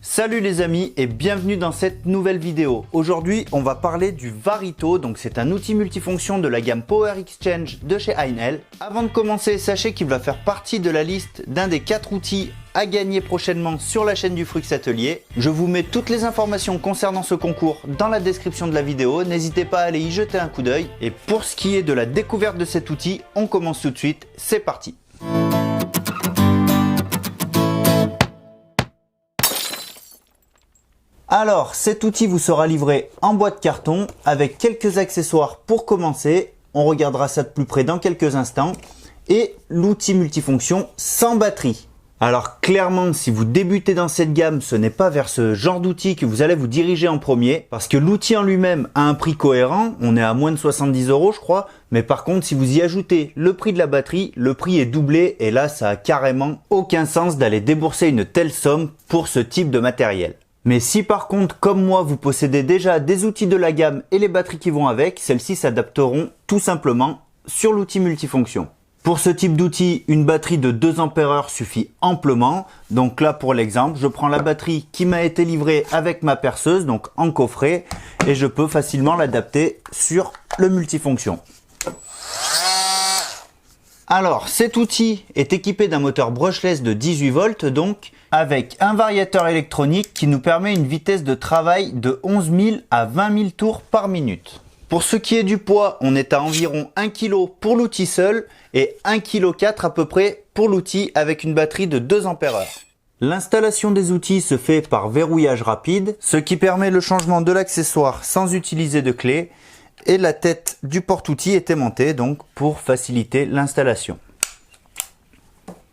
Salut les amis et bienvenue dans cette nouvelle vidéo. Aujourd'hui on va parler du Varito, donc c'est un outil multifonction de la gamme Power Exchange de chez Ainel. Avant de commencer, sachez qu'il va faire partie de la liste d'un des 4 outils à gagner prochainement sur la chaîne du Frux Atelier. Je vous mets toutes les informations concernant ce concours dans la description de la vidéo, n'hésitez pas à aller y jeter un coup d'œil. Et pour ce qui est de la découverte de cet outil, on commence tout de suite, c'est parti. Alors, cet outil vous sera livré en boîte carton avec quelques accessoires pour commencer. On regardera ça de plus près dans quelques instants. Et l'outil multifonction sans batterie. Alors clairement, si vous débutez dans cette gamme, ce n'est pas vers ce genre d'outil que vous allez vous diriger en premier. Parce que l'outil en lui-même a un prix cohérent. On est à moins de 70 € je crois. Mais par contre, si vous y ajoutez le prix de la batterie, le prix est doublé. Et là, ça a carrément aucun sens d'aller débourser une telle somme pour ce type de matériel. Mais si par contre, comme moi, vous possédez déjà des outils de la gamme et les batteries qui vont avec, celles-ci s'adapteront tout simplement sur l'outil multifonction. Pour ce type d'outil, une batterie de 2 Ah suffit amplement. Donc là, pour l'exemple, je prends la batterie qui m'a été livrée avec ma perceuse, donc en coffret, et je peux facilement l'adapter sur le multifonction. Alors, cet outil est équipé d'un moteur brushless de 18 volts, donc avec un variateur électronique qui nous permet une vitesse de travail de 11 000 à 20 000 tours par minute. Pour ce qui est du poids, on est à environ 1 kg pour l'outil seul et 1,4 kg à peu près pour l'outil avec une batterie de 2 Ah. L'installation des outils se fait par verrouillage rapide, ce qui permet le changement de l'accessoire sans utiliser de clé. Et la tête du porte-outil est aimantée donc pour faciliter l'installation.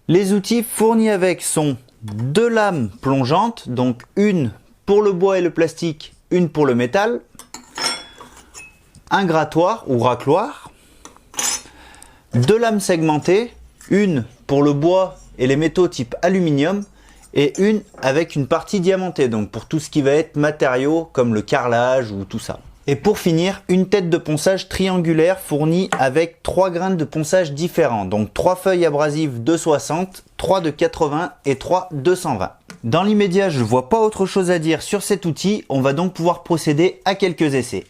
Les outils fournis avec sont 2 lames plongeantes, donc une pour le bois et le plastique, une pour le métal, un grattoir ou racloir, 2 lames segmentées, une pour le bois et les métaux type aluminium et une avec une partie diamantée, donc pour tout ce qui va être matériaux comme le carrelage ou tout ça. Et pour finir, une tête de ponçage triangulaire fournie avec 3 grains de ponçage différents. Donc 3 feuilles abrasives de 60, 3 de 80 et 3 de 120. Dans l'immédiat, je ne vois pas autre chose à dire sur cet outil. On va donc pouvoir procéder à quelques essais.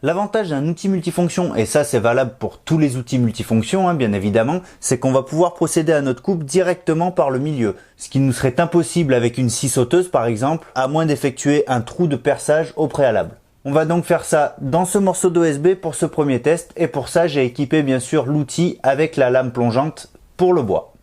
L'avantage d'un outil multifonction, et ça c'est valable pour tous les outils multifonctions bien évidemment, c'est qu'on va pouvoir procéder à notre coupe directement par le milieu. Ce qui nous serait impossible avec une scie sauteuse par exemple, à moins d'effectuer un trou de perçage au préalable. On va donc faire ça dans ce morceau d'OSB pour ce premier test, et pour ça j'ai équipé bien sûr l'outil avec la lame plongeante pour le bois.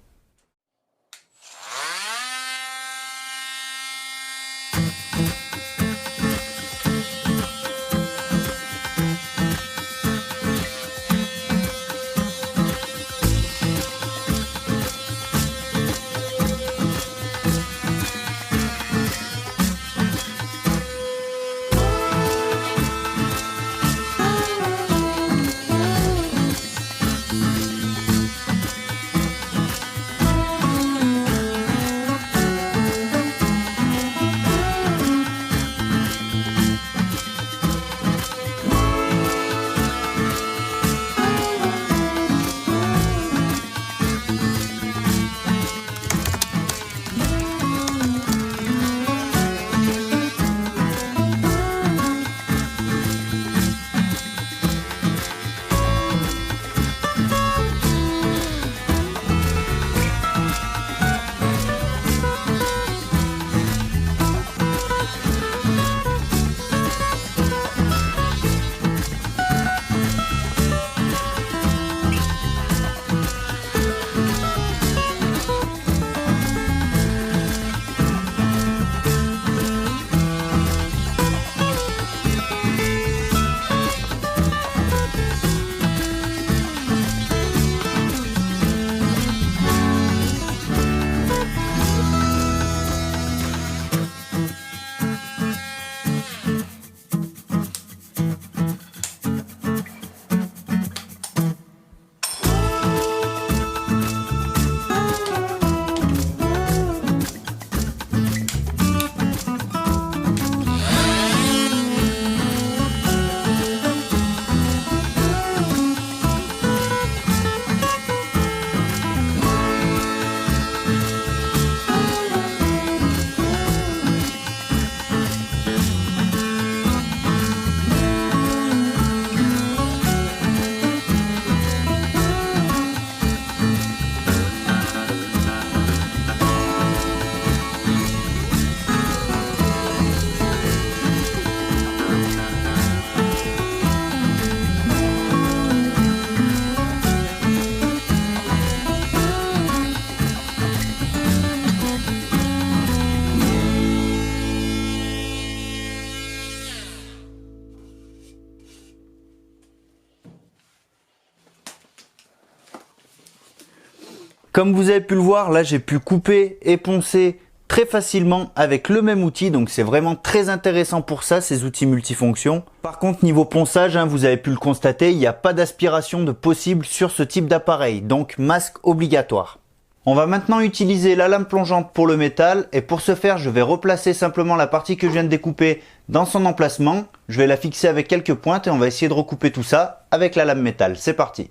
Comme vous avez pu le voir, là j'ai pu couper et poncer très facilement avec le même outil, donc c'est vraiment très intéressant pour ça, ces outils multifonctions. Par contre, niveau ponçage, vous avez pu le constater, il n'y a pas d'aspiration de possible sur ce type d'appareil, donc masque obligatoire. On va maintenant utiliser la lame plongeante pour le métal, et pour ce faire, je vais replacer simplement la partie que je viens de découper dans son emplacement. Je vais la fixer avec quelques pointes et on va essayer de recouper tout ça avec la lame métal. C'est parti!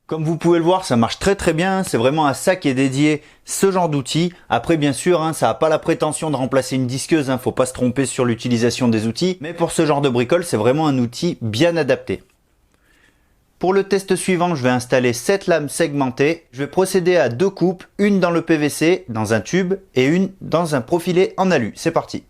Comme vous pouvez le voir, ça marche très bien, c'est vraiment à ça qu'est dédié ce genre d'outil. Après bien sûr, ça n'a pas la prétention de remplacer une disqueuse, faut pas se tromper sur l'utilisation des outils, mais pour ce genre de bricole, c'est vraiment un outil bien adapté. Pour le test suivant, je vais installer 7 lames segmentées. Je vais procéder à 2 coupes, une dans le PVC, dans un tube, et une dans un profilé en alu. C'est parti!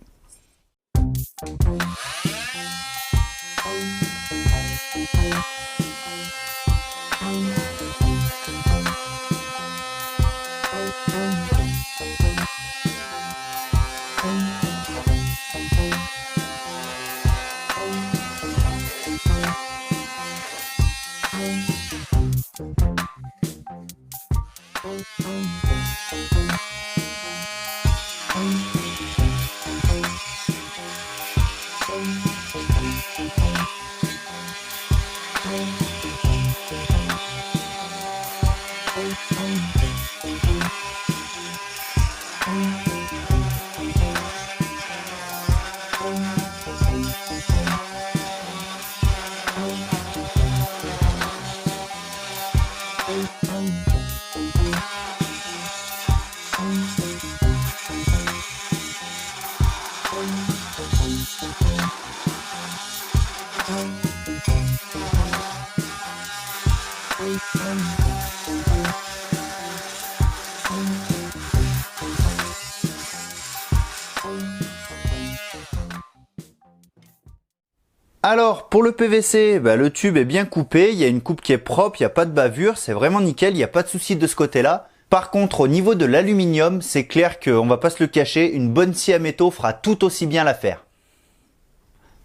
Alors pour le PVC, le tube est bien coupé, il y a une coupe qui est propre, il n'y a pas de bavure, c'est vraiment nickel, il n'y a pas de souci de ce côté-là. Par contre au niveau de l'aluminium, c'est clair qu'on va pas se le cacher, une bonne scie à métaux fera tout aussi bien l'affaire.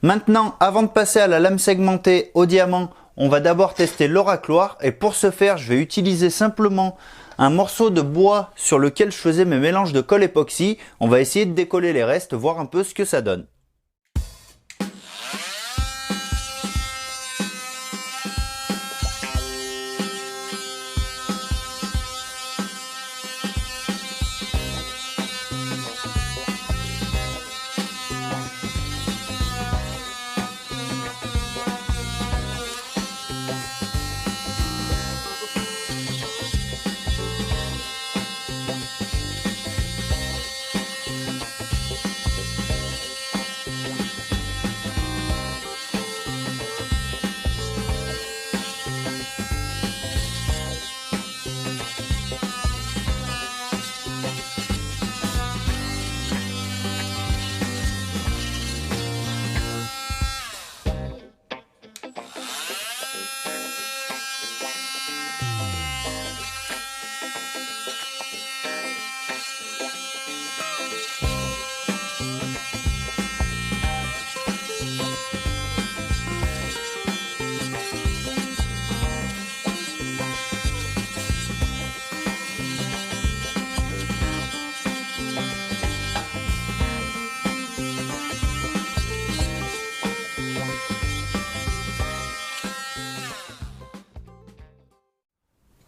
Maintenant, avant de passer à la lame segmentée au diamant, on va d'abord tester le racloir et pour ce faire, je vais utiliser simplement un morceau de bois sur lequel je faisais mes mélanges de colle époxy. On va essayer de décoller les restes, voir un peu ce que ça donne.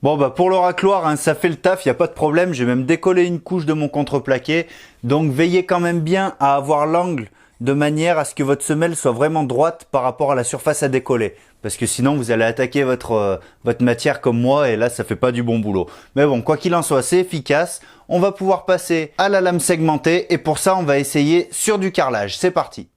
Bon pour le racloir, ça fait le taf, il n'y a pas de problème, j'ai même décollé une couche de mon contreplaqué. Donc veillez quand même bien à avoir l'angle de manière à ce que votre semelle soit vraiment droite par rapport à la surface à décoller. parce que sinon vous allez attaquer votre matière comme moi et là ça fait pas du bon boulot. Mais bon, quoi qu'il en soit, c'est efficace. On va pouvoir passer à la lame segmentée et pour ça on va essayer sur du carrelage. C'est parti.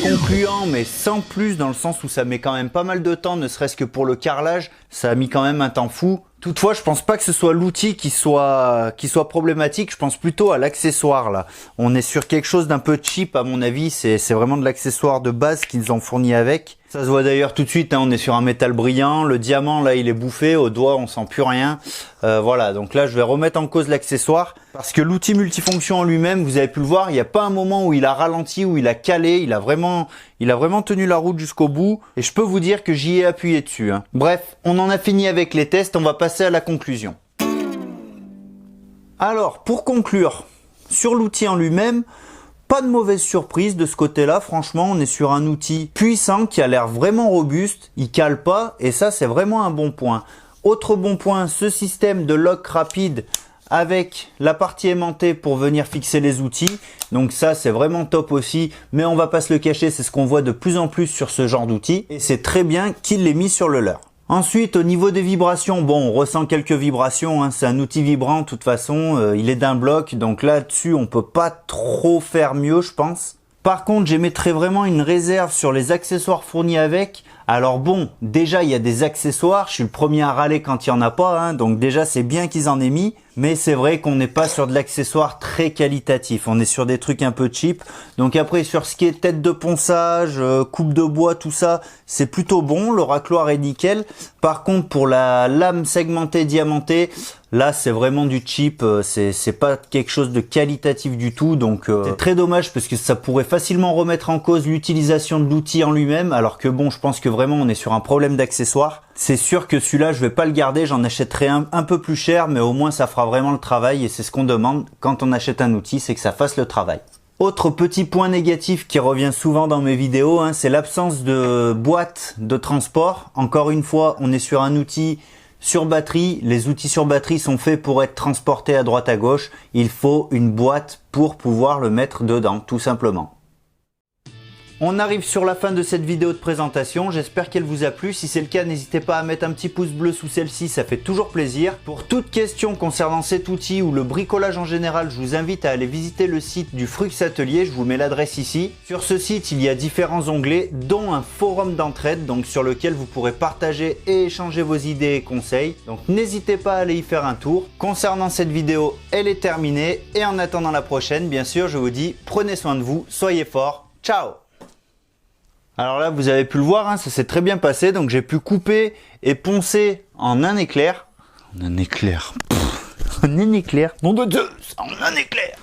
concluant, mais sans plus, dans le sens où ça met quand même pas mal de temps, ne serait-ce que pour le carrelage, ça a mis quand même un temps fou. Toutefois, je pense pas que ce soit l'outil qui soit problématique, je pense plutôt à l'accessoire là. On est sur quelque chose d'un peu cheap à mon avis, c'est vraiment de l'accessoire de base qu'ils ont fourni avec. Ça se voit d'ailleurs tout de suite, hein, on est sur un métal brillant, le diamant là il est bouffé, au doigt on sent plus rien. Voilà, donc là je vais remettre en cause l'accessoire, parce que l'outil multifonction en lui-même, vous avez pu le voir, il n'y a pas un moment où il a ralenti, où il a calé, il a vraiment tenu la route jusqu'au bout, et je peux vous dire que j'y ai appuyé dessus. Hein. Bref, on en a fini avec les tests, on va passer à la conclusion. Alors, pour conclure, sur l'outil en lui-même, pas de mauvaise surprise de ce côté-là, franchement, on est sur un outil puissant qui a l'air vraiment robuste, il cale pas, et ça c'est vraiment un bon point. Autre bon point, ce système de lock rapide avec la partie aimantée pour venir fixer les outils. Donc ça, c'est vraiment top aussi, mais on va pas se le cacher, c'est ce qu'on voit de plus en plus sur ce genre d'outils. Et c'est très bien qu'il l'ait mis sur le leur. Ensuite, au niveau des vibrations, bon, on ressent quelques vibrations, hein, c'est un outil vibrant de toute façon, il est d'un bloc, donc là-dessus, on peut pas trop faire mieux, je pense. Par contre, j'émettrais vraiment une réserve sur les accessoires fournis avec. Alors bon, déjà, il y a des accessoires, je suis le premier à râler quand il n'y en a pas, hein, donc déjà, c'est bien qu'ils en aient mis. Mais c'est vrai qu'on n'est pas sur de l'accessoire très qualitatif, on est sur des trucs un peu cheap. Donc après, sur ce qui est tête de ponçage, coupe de bois, tout ça, c'est plutôt bon, le racloir est nickel. Par contre, pour la lame segmentée diamantée, là, c'est vraiment du cheap, c'est pas quelque chose de qualitatif du tout. Donc c'est très dommage parce que ça pourrait facilement remettre en cause l'utilisation de l'outil en lui-même. Alors que bon, je pense que vraiment, on est sur un problème d'accessoires. C'est sûr que celui-là, je vais pas le garder, j'en achèterai un peu plus cher, mais au moins ça fera vraiment le travail et c'est ce qu'on demande quand on achète un outil, c'est que ça fasse le travail. Autre petit point négatif qui revient souvent dans mes vidéos, hein, c'est l'absence de boîte de transport. Encore une fois, on est sur un outil sur batterie. Les outils sur batterie sont faits pour être transportés à droite à gauche. Il faut une boîte pour pouvoir le mettre dedans, tout simplement. On arrive sur la fin de cette vidéo de présentation, j'espère qu'elle vous a plu. Si c'est le cas, n'hésitez pas à mettre un petit pouce bleu sous celle-ci, ça fait toujours plaisir. Pour toute question concernant cet outil ou le bricolage en général, je vous invite à aller visiter le site du Frux Atelier, je vous mets l'adresse ici. Sur ce site, il y a différents onglets, dont un forum d'entraide, donc sur lequel vous pourrez partager et échanger vos idées et conseils. Donc n'hésitez pas à aller y faire un tour. Concernant cette vidéo, elle est terminée et en attendant la prochaine, bien sûr, je vous dis prenez soin de vous, soyez forts, ciao! Alors là, vous avez pu le voir, hein, ça s'est très bien passé. Donc j'ai pu couper et poncer en un éclair. En un éclair. En un éclair. Nom de Dieu, en un éclair.